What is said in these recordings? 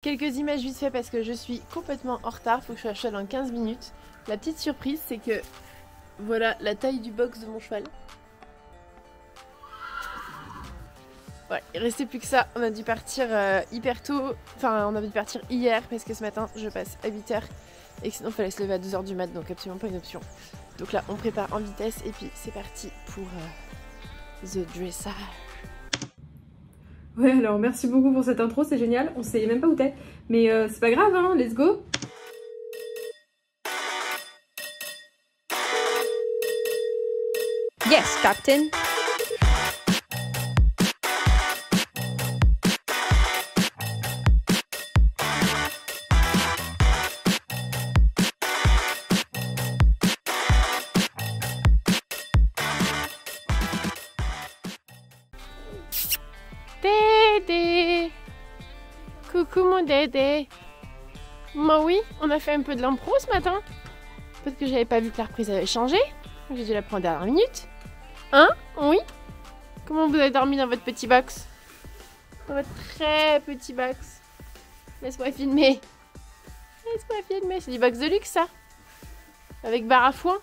Quelques images vite fait parce que je suis complètement en retard, faut que je sois à cheval dans 15 minutes. La petite surprise c'est que voilà la taille du box de mon cheval. Ouais, il restait plus que ça, on a dû partir hyper tôt, enfin on a dû partir hier parce que ce matin je passe à 8h et que sinon il fallait se lever à 2h du mat, donc absolument pas une option. Donc là on prépare en vitesse et puis c'est parti pour the dressage. Ouais, alors merci beaucoup pour cette intro, c'est génial. On sait même pas où t'es, mais c'est pas grave, hein, let's go. Yes, Captain. Dédé! Coucou mon Dédé! Moi oui, on a fait un peu de l'impro ce matin. Parce que j'avais pas vu que la reprise avait changé. J'ai dû la prendre à la dernière minute. Hein? Oui? Comment vous avez dormi dans votre petit box? Dans votre très petit box. Laisse-moi filmer. Laisse-moi filmer. C'est du box de luxe ça. Avec barre à foin.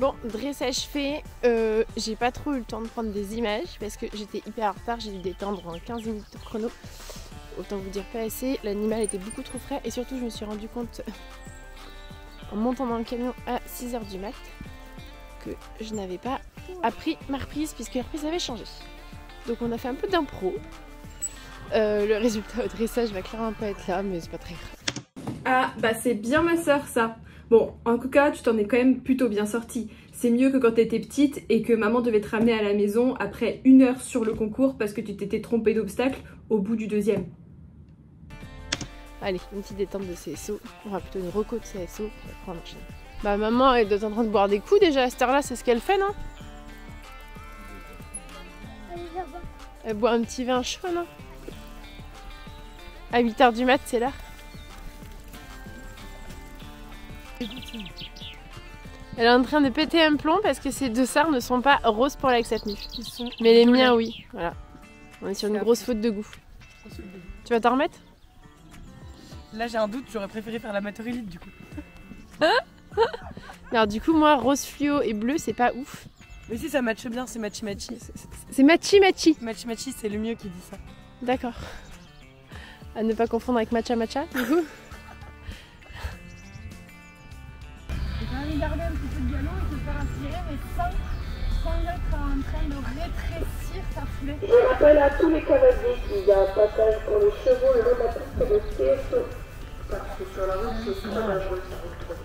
Bon, dressage fait, j'ai pas trop eu le temps de prendre des images parce que j'étais hyper en retard, j'ai dû détendre en 15 minutes de chrono. Autant vous dire pas assez, l'animal était beaucoup trop frais et surtout je me suis rendu compte en montant dans le camion à 6h du mat que je n'avais pas appris ma reprise puisque la reprise avait changé. Donc on a fait un peu d'impro. Le résultat au dressage va clairement pas être là mais c'est pas très grave. Ah, bah c'est bien ma soeur ça. Bon, en tout cas, tu t'en es quand même plutôt bien sortie. C'est mieux que quand t'étais petite et que maman devait te ramener à la maison après 1 heure sur le concours parce que tu t'étais trompée d'obstacle au bout du 2e. Allez, une petite détente de CSO, enfin plutôt une reco de CSO, on va enchaîner. Bah maman elle doit être en train de boire des coups déjà à cette heure-là, c'est ce qu'elle fait non? Elle boit un petit vin chaud non? À 8h du mat c'est là. Elle est en train de péter un plomb parce que ces deux sards ne sont pas roses pour la cette nuit. Mais les miens oui, voilà. On est sur une grosse faute de goût. Tu vas t'en remettre? Là j'ai un doute, j'aurais préféré faire l'amateur élite du coup. Alors du coup moi rose fluo et bleu c'est pas ouf. Mais si ça matche bien, c'est matchy matchy. C'est matchy matchy. Matchy matchy c'est le mieux qui dit ça. D'accord. À ne pas confondre avec matcha matcha du coup. J'ai quand même garder un petit peu de galop et se faire aspirer mais sans être en train de rétrécir sa foulée. Je rappelle à tous les cavaliers qu'il y a un passage pour les chevaux le long de la piste de CSO. Parce que sur la route, c'est très dangereux ça retrouve.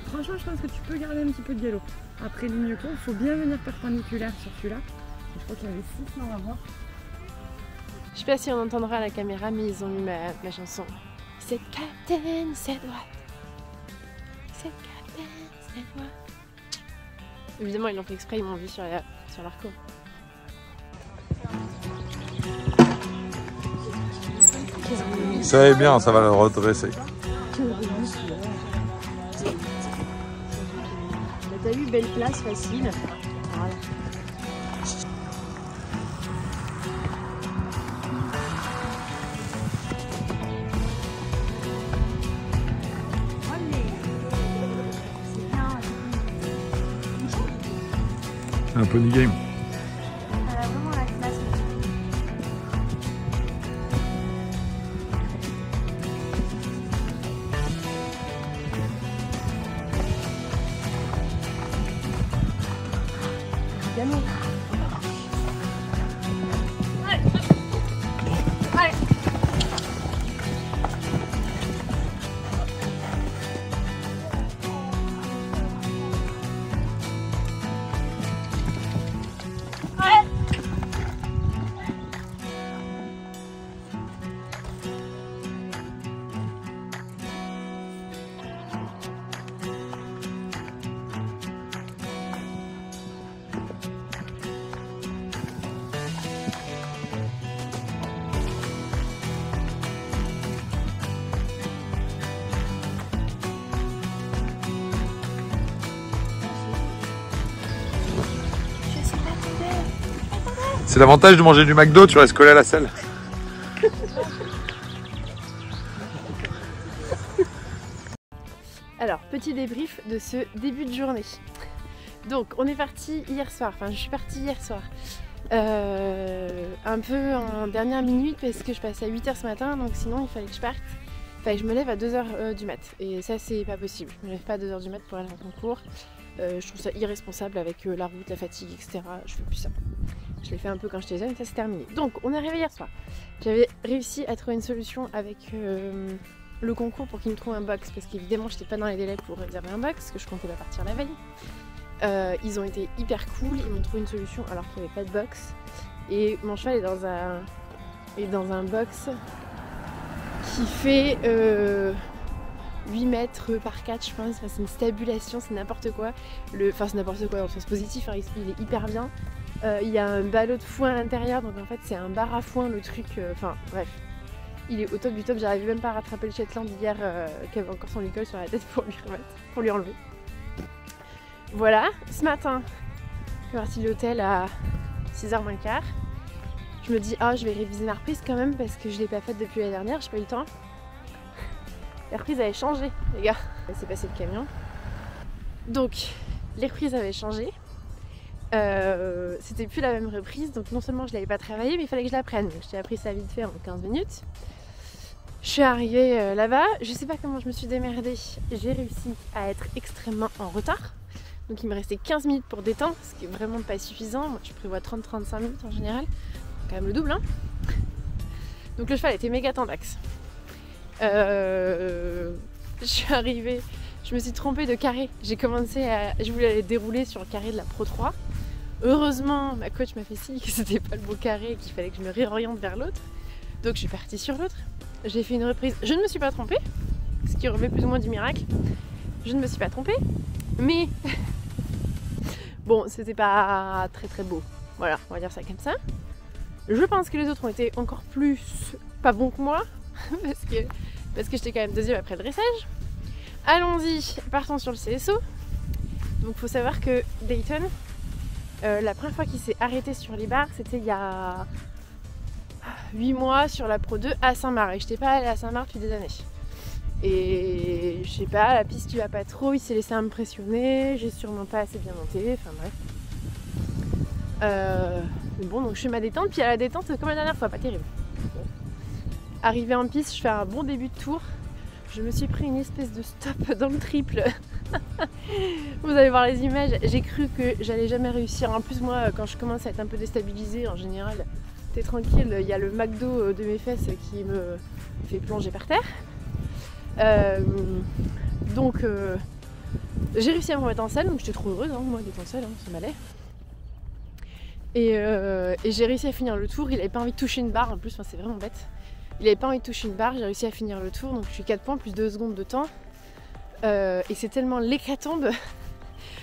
Franchement, je pense que tu peux garder un petit peu de galop. Après l'ignoco, il faut bien venir perpendiculaire sur celui-là. Je crois qu'il y avait 6 ans à voir. Je sais pas si on entendra à la caméra, mais ils ont mis ma chanson. C'est Captain, c'est droite. C'est Captain, c'est droite. Évidemment, ils l'ont fait exprès, ils m'ont vu sur l'arco. Ça est bien, ça va le redresser. t'as eu belle place, facile. Voilà. C'est un pony game. Elle a vraiment la classe. Évidemment. C'est l'avantage de manger du McDo, tu restes collé à la selle. Alors, petit débrief de ce début de journée. Donc, on est parti hier soir, enfin je suis partie hier soir, un peu en dernière minute parce que je passe à 8h ce matin, donc sinon il fallait que je parte. Enfin, je me lève à 2h du mat, et ça c'est pas possible. Je me lève pas à 2h du mat pour aller en concours. Je trouve ça irresponsable avec la route, la fatigue, etc. Je fais plus ça. Je l'ai fait un peu quand j'étais jeune et ça c'est terminé. Donc, on est arrivé hier soir. J'avais réussi à trouver une solution avec le concours pour qu'ils me trouvent un box, parce qu'évidemment j'étais pas dans les délais pour réserver un box, parce que je comptais pas partir la veille. Ils ont été hyper cool, ils m'ont trouvé une solution alors qu'il n'y avait pas de box. Et mon cheval est dans un box qui fait 8 mètres par 4 je pense, enfin, c'est une stabulation, c'est n'importe quoi. Enfin c'est n'importe quoi dans le sens positif, hein, il est hyper bien. Il y a un ballot de foin à l'intérieur, donc en fait c'est un bar à foin le truc, enfin bref. Il est au top du top, j'arrivais même pas à rattraper le Shetland hier qui avait encore son licol sur la tête pour lui remettre, pour lui enlever. Voilà, ce matin, je suis partie de l'hôtel à 6h moins le quart. Je me dis, je vais réviser ma reprise quand même parce que je l'ai pas faite depuis l'année dernière, j'ai pas eu le temps. La reprise avait changé, les gars. C'est passé le camion. Donc, les reprises avaient changé. C'était plus la même reprise, donc non seulement je l'avais pas travaillée, mais il fallait que je l'apprenne. Donc, j'ai appris ça vite fait en 15 minutes. Je suis arrivée là-bas, je sais pas comment je me suis démerdée. J'ai réussi à être extrêmement en retard. Donc il me restait 15 minutes pour détendre, ce qui est vraiment pas suffisant. Moi je prévois 30-35 minutes en général, quand même le double, hein. Donc le cheval était méga tendax. Je suis arrivée, je me suis trompée de carré. Je voulais aller dérouler sur le carré de la Pro 3. Heureusement, ma coach m'a fait signe que c'était pas le beau carré et qu'il fallait que je me réoriente vers l'autre. Donc je suis partie sur l'autre. J'ai fait une reprise. Je ne me suis pas trompée, ce qui relevait plus ou moins du miracle. Je ne me suis pas trompée, mais bon, c'était pas très très beau. Voilà, on va dire ça comme ça. Je pense que les autres ont été encore plus pas bons que moi, parce que j'étais quand même deuxième après le dressage. Allons-y, partons sur le CSO. Donc faut savoir que Dayton, la première fois qu'il s'est arrêté sur les barres, c'était il y a 8 mois sur la Pro 2 à Saint-Marc. Et je n'étais pas allée à Saint-Marc depuis des années. Et je sais pas, la piste tu vas pas trop, il s'est laissé impressionner, j'ai sûrement pas assez bien monté, enfin bref. Mais bon, donc je fais ma détente, puis à la détente comme la dernière fois, pas terrible. Bon. Arrivé en piste, je fais un bon début de tour. Je me suis pris une espèce de stop dans le triple. Vous allez voir les images, j'ai cru que j'allais jamais réussir. En plus moi, quand je commence à être un peu déstabilisée, en général, t'es tranquille, il y a le McDo de mes fesses qui me fait plonger par terre. Donc j'ai réussi à me remettre en selle, donc j'étais trop heureuse, hein, moi d'être en selle, hein, ça m'allait. Et j'ai réussi à finir le tour, il avait pas envie de toucher une barre en plus, c'est vraiment bête. Il avait pas envie de toucher une barre, j'ai réussi à finir le tour, donc je suis 4 points plus 2 secondes de temps. Et c'est tellement l'hécatombe.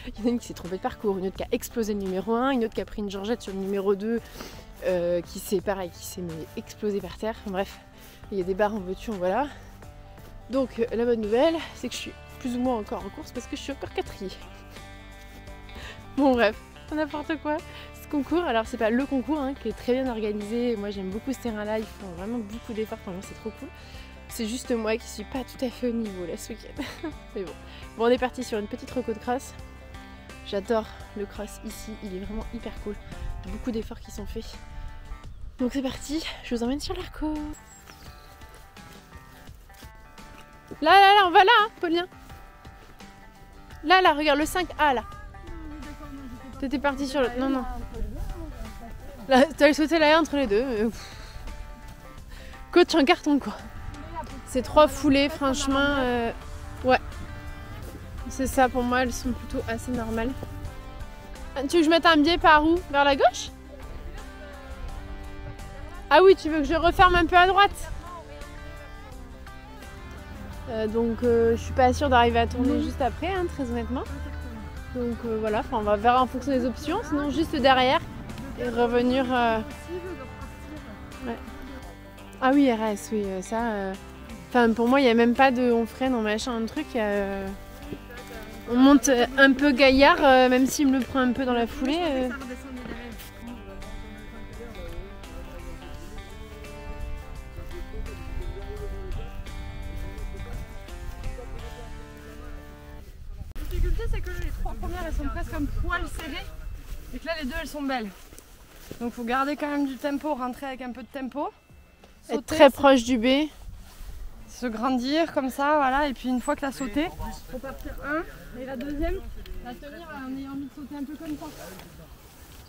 Il y en a une qui s'est trompée de parcours, une autre qui a explosé le numéro 1, une autre qui a pris une georgette sur le numéro 2, qui s'est explosé par terre. Bref, il y a des barres en veux-tu, en voilà. Donc la bonne nouvelle, c'est que je suis plus ou moins encore en course parce que je suis encore 4e. Bon bref, n'importe quoi. Ce concours, alors c'est pas le concours hein, qui est très bien organisé. Moi j'aime beaucoup ce terrain-là, ils font vraiment beaucoup d'efforts, enfin, c'est trop cool. C'est juste moi qui suis pas tout à fait au niveau là ce week-end. Mais bon. Bon, on est parti sur une petite reco de cross. J'adore le cross ici, il est vraiment hyper cool. Beaucoup d'efforts qui sont faits. Donc c'est parti, je vous emmène sur la reco. Là, on va là, hein, Paulien. Là, regarde le 5A là. T'étais parti sur le... Non. Là, t'allais sauter là entre les deux. Coach en carton quoi. C'est 3 foulées, franchement. Ouais. C'est ça pour moi, elles sont plutôt assez normales. Tu veux que je mette un biais par où? Vers la gauche? Ah oui, tu veux que je referme un peu à droite? Donc je suis pas sûre d'arriver à tourner juste après, hein, très honnêtement. Donc voilà, on va voir en fonction des options, sinon juste derrière et revenir. Ouais. Ah oui, RS, oui, ça. Enfin, pour moi, il n'y a même pas de on freine, on machin, un truc. On monte un peu gaillard, même s'il me le prend un peu dans la foulée. La difficulté, c'est que les 3 premières, elles sont presque un poil serrées. Et que là, les 2, elles sont belles. Donc, il faut garder quand même du tempo, rentrer avec un peu de tempo. Sauter, être très proche du B. Se grandir comme ça, voilà. Et puis, une fois que tu as sauté, il faut partir et la deuxième, la tenir en ayant envie de sauter un peu comme ça.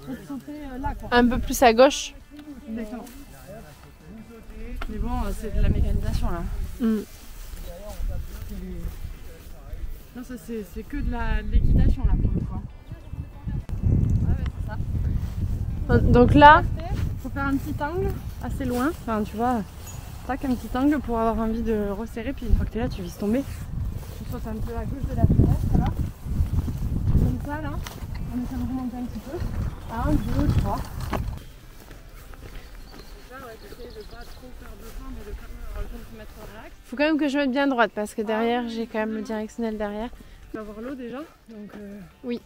Pour sauter là, quoi. Un peu plus à gauche. Exactement. Mais bon, c'est de la mécanisation là. Non, ça c'est que de l'équitation là pour le coup. Ouais, c'est ça. Donc là, il faut faire un petit angle assez loin. Enfin, tu vois, tac, un petit angle pour avoir envie de resserrer. Puis une fois que tu es là, tu vises tomber. Tu sautes un peu à gauche de la fenêtre là. Comme ça là. On essaie de remonter un petit peu. 1, 2, 3. Faut quand même que je mette bien droite parce que derrière j'ai quand même le directionnel derrière. Tu vas voir l'eau déjà, donc oui.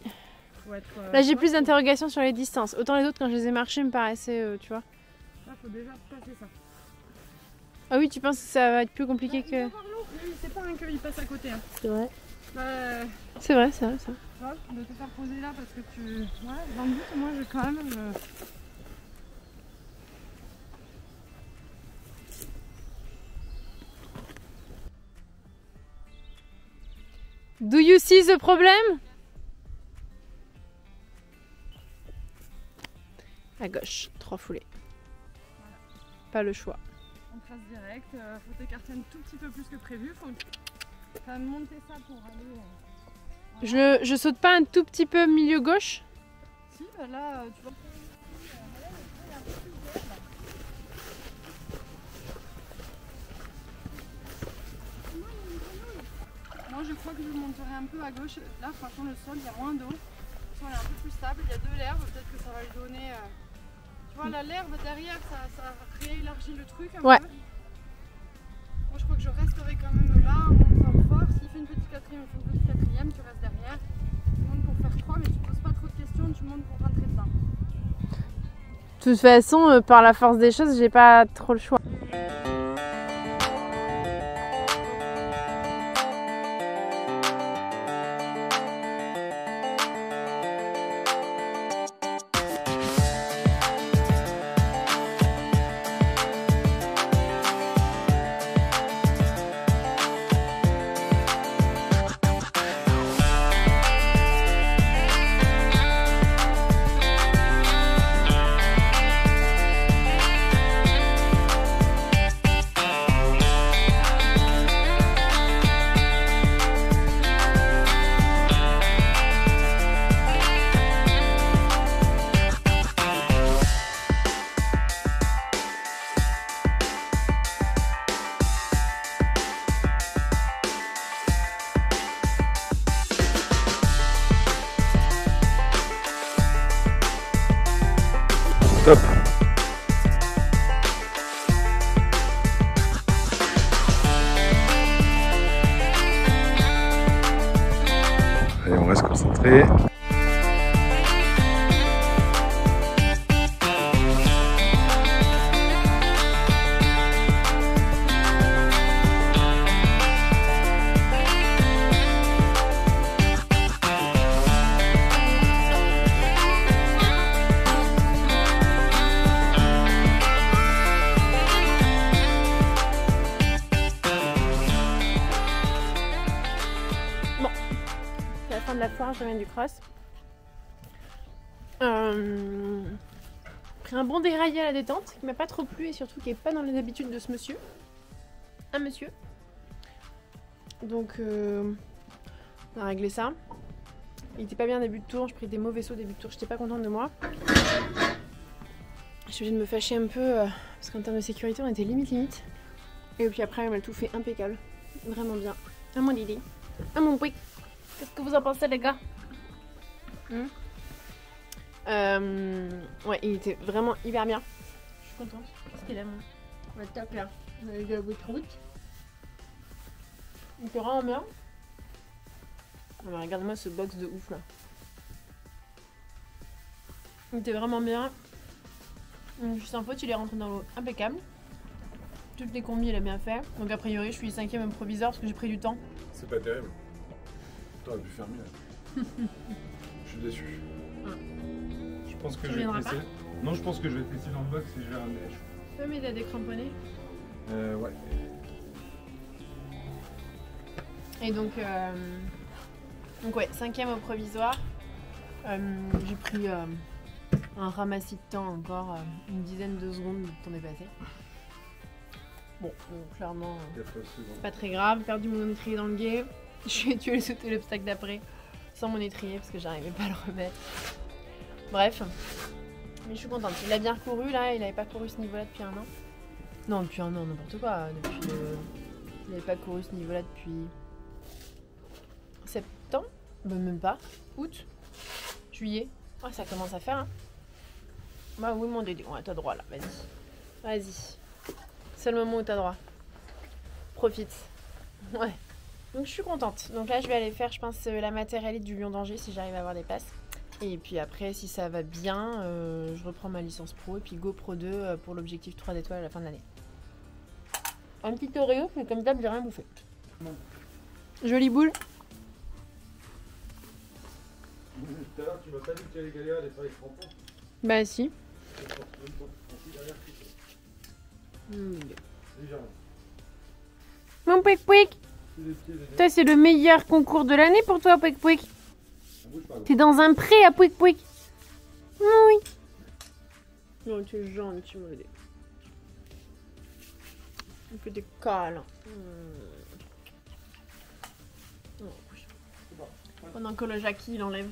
Faut être, là j'ai plus d'interrogations sur les distances. Autant les autres quand je les ai marchées me paraissaient, tu vois. Là faut déjà passer ça. Ah oui, tu penses que ça va être plus compliqué que... Oui, c'est pas un qu'il passe à côté. Hein. C'est vrai. C'est vrai ça. Tu vois, de te faire poser là parce que tu... Ouais, dans le but, moi j'ai quand même... Do you see the problem? À gauche, 3 foulées. Voilà. Pas le choix. On trace direct, faut t'écarter un tout petit peu plus que prévu. Faut monter ça pour aller... Je saute pas un tout petit peu milieu gauche? Si, bah là, tu vois... Moi je crois que je monterai un peu à gauche. Là franchement le sol, il y a moins d'eau. Le sol est un peu plus stable, il y a de l'herbe, peut-être que ça va lui donner... Tu vois là l'herbe derrière, ça réélargit le truc un peu. Moi je crois que je resterai quand même là, en montant fort. S'il fait une petite quatrième, il fait une petite quatrième, tu restes derrière. Tu montes pour faire 3 mais tu poses pas trop de questions, tu montes pour rentrer dedans. De toute façon, par la force des choses, j'ai pas trop le choix. Top. Allez, on reste concentré. la fin de la foire, je reviens du cross. Pris un bon déraillé à la détente qui m'a pas trop plu et surtout qui est pas dans les habitudes de ce monsieur. Un monsieur. Donc on a réglé ça. Il était pas bien début de tour, je pris des mauvais sauts début de tour, j'étais pas contente de moi. Je suis obligée de me fâcher un peu parce qu'en termes de sécurité on était limite. Et puis après elle m'a tout fait impeccable. Vraiment bien. À mon Lily. À mon Pouic. Qu'est-ce que vous en pensez les gars? Ouais, il était vraiment hyper bien. Je suis contente. C'était là mon top là. On a eu de la route. Il était vraiment bien. Oh, regarde-moi ce box de ouf là. Il était vraiment bien. Juste en faute, il est rentré dans l'eau impeccable. Toutes les combis, il a bien fait. Donc a priori, je suis 5ème au proviseur parce que j'ai pris du temps. C'est pas terrible. T'aurais pu faire mieux. Je suis déçu. Je pense que je vais te laisser. Non, je pense que je vais te laisser dans le box et je vais ramener les cheveux. Tu peux m'aider à décramponner? Ouais. Et donc ouais, 5ème au provisoire. J'ai pris un ramassis de temps encore, une dizaine de secondes de temps dépassé. Bon, clairement, c'est pas très grave. Perdu mon étrier dans le guet. Je vais tuer sauter l'obstacle d'après sans mon étrier parce que j'arrivais pas à le remettre. Bref, mais je suis contente. Il a bien recouru là, il avait pas couru ce niveau-là depuis un an. Non, depuis un an, n'importe quoi. Il avait pas couru ce niveau-là depuis septembre, même pas, août, juillet. Oh, ça commence à faire. Hein. Bah oui, mon dédé. Ouais, t'as droit là, vas-y. Vas-y. C'est le moment où t'as droit. Profite. Ouais. Donc je suis contente. Donc là, je vais aller faire, je pense, la matérialite du Lion d'Angers si j'arrive à avoir des passes. Et puis après, si ça va bien, je reprends ma licence pro et puis go Pro 2 pour l'objectif 3 étoiles à la fin de l'année. Un petit Oreo, mais comme d'hab, j'ai rien bouffé. Jolie boule. Tout à l'heure, tu m'as pas dit que tu allais galérer à aller faire les crampons. Bah si. Mon Pouic Pouic. Toi, c'est le meilleur concours de l'année pour toi, Pouic Pouic. T'es dans un pré à Pouic Pouic. Oui. Non, tu es gentil, mon bébé. On fait des câlins. Pendant que le Jackie, il enlève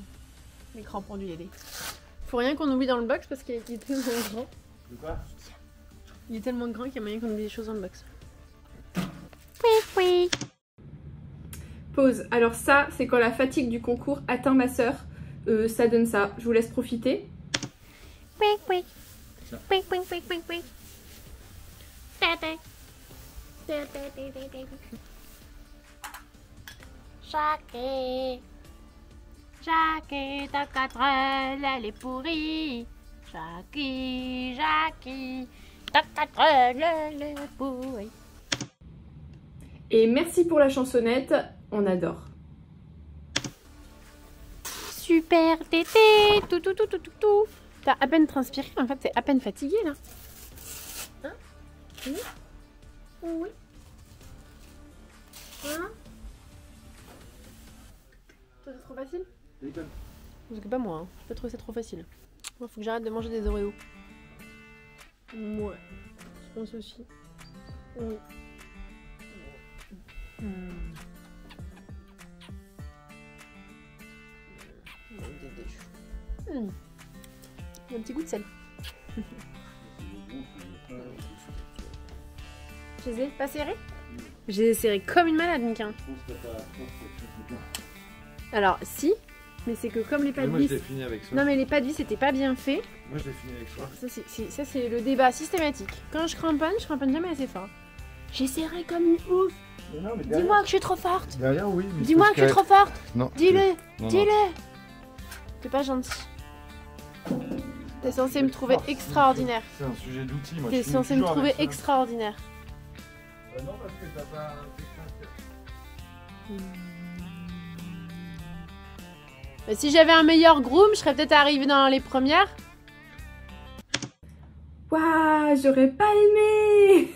les crampons du Yédé. Faut rien qu'on oublie dans le box parce qu'il est tellement grand. De quoi? Il est tellement grand qu'il y a moyen qu'on oublie des choses dans le box. Oui, oui. Pause. Alors ça, c'est quand la fatigue du concours atteint ma sœur. Ça donne ça. Je vous laisse profiter. Oui, oui. Oui, oui, oui, oui, oui. Jackie. Jackie, ta 4 ailes, elle est pourrie. Jackie, Jackie, ta 4 ailes, elle est pourrie. Et merci pour la chansonnette, on adore. Super tété, tout, tout, tout, tout, tout, tout. T'as à peine transpiré, en fait t'es à peine fatigué là. Hein? Oui? Oui? Hein? Toi c'est trop facile? Parce que pas moi, hein. Je peux trouver ça trop facile. Moi faut que j'arrête de manger des Oreos. Ouais, je pense aussi. Oui. Il y a un petit goût de sel. Je les ai pas serrés? Je les ai serrés comme une malade, Mika. Alors, si, mais c'est que comme les pâtes Moi, vis. je l'ai fini avec ça. Non, mais les pâtes vis c'était pas bien fait. Moi, je l'ai fini avec ça. Ça, c'est le débat systématique. Quand je cramponne jamais assez fort. J'ai serré comme une ouf. Dis-moi que je suis trop forte. Derrière, oui. Dis-moi que je suis trop forte. Non. Dis-le. Dis-le. T'es pas gentil. T'es censé me trouver extraordinaire. C'est un sujet d'outils. T'es censé me trouver extraordinaire. Non, parce que t'as pas. Bah, si j'avais un meilleur groom, je serais peut-être arrivée dans les premières. Waouh, j'aurais pas aimé.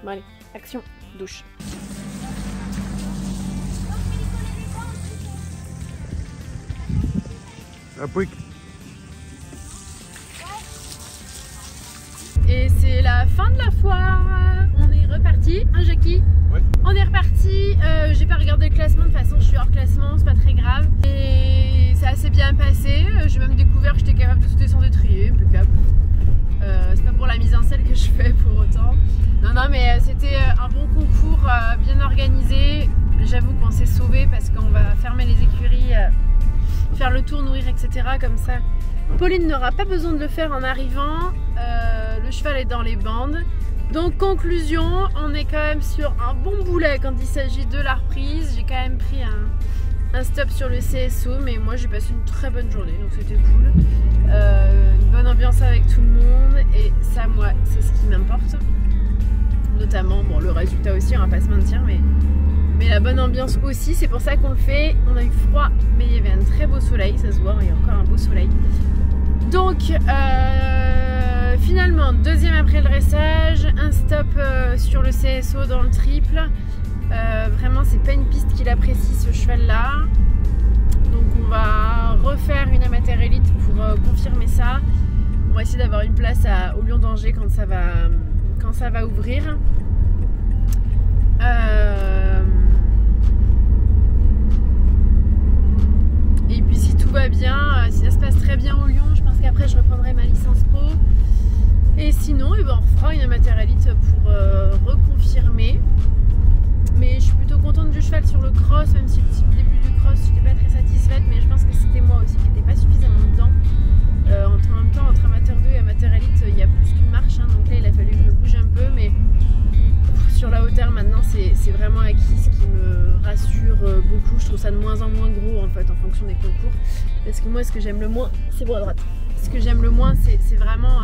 Bon allez, action. douche. Et c'est la fin de la foire. On est reparti, hein Jackie? Ouais. On est reparti. J'ai pas regardé le classement, de toute façon je suis hors classement, c'est pas très grave. Et ça s'est bien passé. J'ai même découvert que j'étais capable de sauter sans étrier, impeccable. C'est pas pour la mise en scène que je fais pour autant. Non mais c'était un bon concours, bien organisé. J'avoue qu'on s'est sauvé parce qu'on va fermer les écuries, faire le tour, nourrir, etc. Comme ça, Pauline n'aura pas besoin de le faire en arrivant. Le cheval est dans les bandes. Donc conclusion, on est quand même sur un bon boulet quand il s'agit de la reprise. J'ai quand même pris un stop sur le CSO, mais moi j'ai passé une très bonne journée, donc c'était cool. Une bonne ambiance avec tout le monde, et ça, moi, c'est ce qui m'importe. Notamment, bon, le résultat aussi, on va pas se mentir, mais la bonne ambiance aussi, c'est pour ça qu'on le fait. On a eu froid, mais il y avait un très beau soleil, ça se voit, il y a encore un beau soleil. Donc, finalement, deuxième après le dressage, un stop sur le CSO dans le triple. Vraiment, c'est pas une piste qu'il apprécie, ce cheval-là. Donc, on va refaire une amateur élite pour confirmer ça. On va essayer d'avoir une place au Lion d'Angers quand ça va ouvrir. Et puis si tout va bien, si ça se passe très bien au Lyon, je pense qu'après je reprendrai ma licence pro. Et sinon, on refera une amateur élite pour reconfirmer. Mais je suis plutôt contente du cheval sur le cross, même si le début du cross, je n'étais pas très satisfaite, mais je pense que c'était moi aussi qui n'étais pas suffisamment dedans. En même temps, entre amateur 2 et amateur élite, il y a plus qu'une marche, hein, donc là il a fallu que je me bouge un peu, mais sur la hauteur maintenant c'est vraiment acquis, ce qui me rassure beaucoup. Je trouve ça de moins en moins gros en fait en fonction des concours, parce que moi ce que j'aime le moins, c'est bras à droite. Ce que j'aime le moins, c'est vraiment,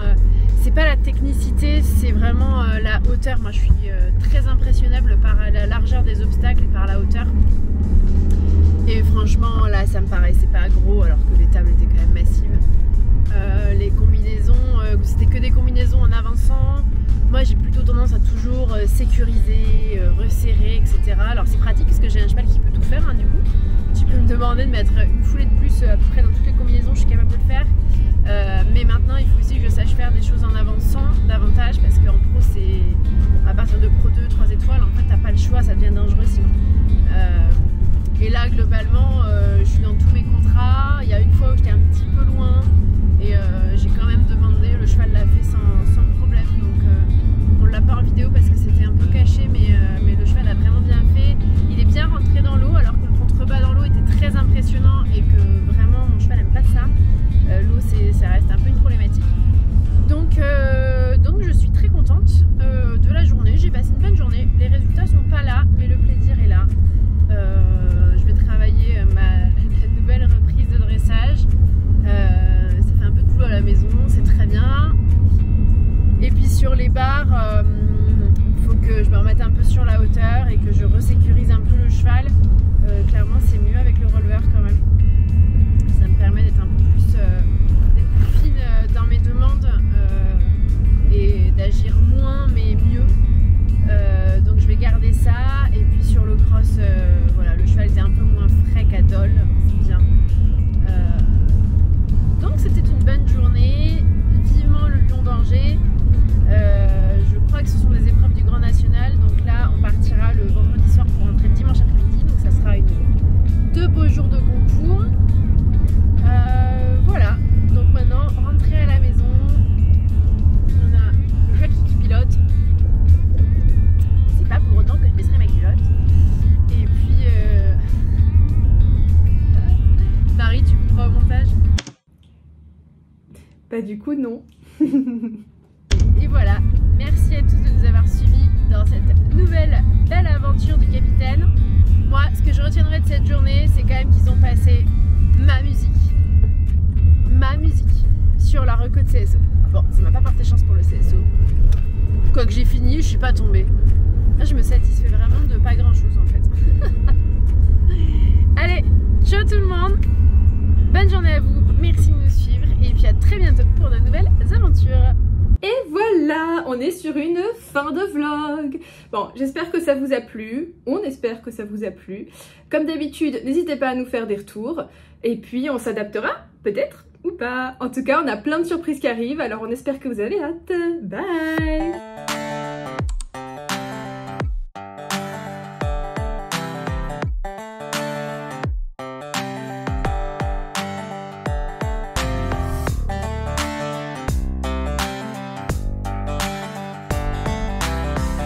c'est pas la technicité, c'est vraiment la hauteur. Moi je suis très impressionnable par la largeur des obstacles et par la hauteur. Et franchement là ça me paraissait pas gros alors que les tables étaient quand même massives. Les combinaisons, c'était que des combinaisons en avançant. Moi j'ai plutôt tendance à toujours sécuriser, resserrer, etc. Alors c'est pratique parce que j'ai un cheval qui peut tout faire, hein, du coup. Tu peux me demander de mettre une foulée de plus à peu près dans toutes les combinaisons, je suis capable de le faire. Mais maintenant il faut aussi que je sache faire des choses en avançant davantage, parce qu'en pro c'est à partir de pro 2, 3 étoiles, en fait t'as pas le choix, ça devient dangereux sinon. Et là globalement je suis dans tous mes contrats. Il y a une fois où j'étais un petit peu loin et j'ai quand même demandé, le cheval l'a fait sans problème, donc on l'a pas en vidéo parce que c'était un peu caché, mais le cheval a vraiment bien fait. Il est bien rentré dans l'eau alors que le contrebas dans l'eau était très impressionnant et que vraiment mon cheval aime pas ça. L'eau ça reste un peu une problématique. Donc je suis très contente de la journée, j'ai passé une bonne journée. Les résultats sont pas là, mais le plaisir est là. Je vais travailler la nouvelle reprise de dressage. Ça fait un peu de boulot à la maison, c'est très bien. Et puis sur les barres, il faut que je me remette un peu sur la hauteur et que je resécurise un peu le cheval. Clairement c'est mieux avec le releveur quand même. Ça me permet d'être un peu plus fine dans mes demandes et d'agir moins mais mieux. Donc je vais garder ça. Et puis sur le cross, voilà, le cheval était un peu moins frais qu'à Dole, c'est bien. Donc c'était une bonne journée. Vivement le Lion d'Angers. Je crois que ce sont les épreuves du Grand National. Donc là on partira le vendredi soir pour rentrer le dimanche après-midi. Donc ça sera deux beaux jours de concours. Voilà, donc maintenant rentrer à la maison. On a Jackie qui pilote. C'est pas pour autant que je baisserai ma culotte. Et puis Marie, tu couperas au montage? Bah du coup non. Et voilà, merci à tous de nous avoir suivis dans cette nouvelle belle aventure du capitaine. Moi, ce que je retiendrai de cette journée, c'est quand même qu'ils ont passé ma musique sur la reco de CSO. Bon, ça m'a pas porté chance pour le CSO. Quoique j'ai fini, je suis pas tombée. Là, je me satisfais vraiment de pas grand chose en fait. Allez, ciao tout le monde. Bonne journée à vous, merci de nous suivre et puis à très bientôt pour de nouvelles aventures. Et voilà, on est sur une fin de vlog. Bon, j'espère que ça vous a plu. On espère que ça vous a plu. Comme d'habitude, n'hésitez pas à nous faire des retours. Et puis, on s'adaptera, peut-être, ou pas. En tout cas, on a plein de surprises qui arrivent, alors on espère que vous avez hâte. Bye!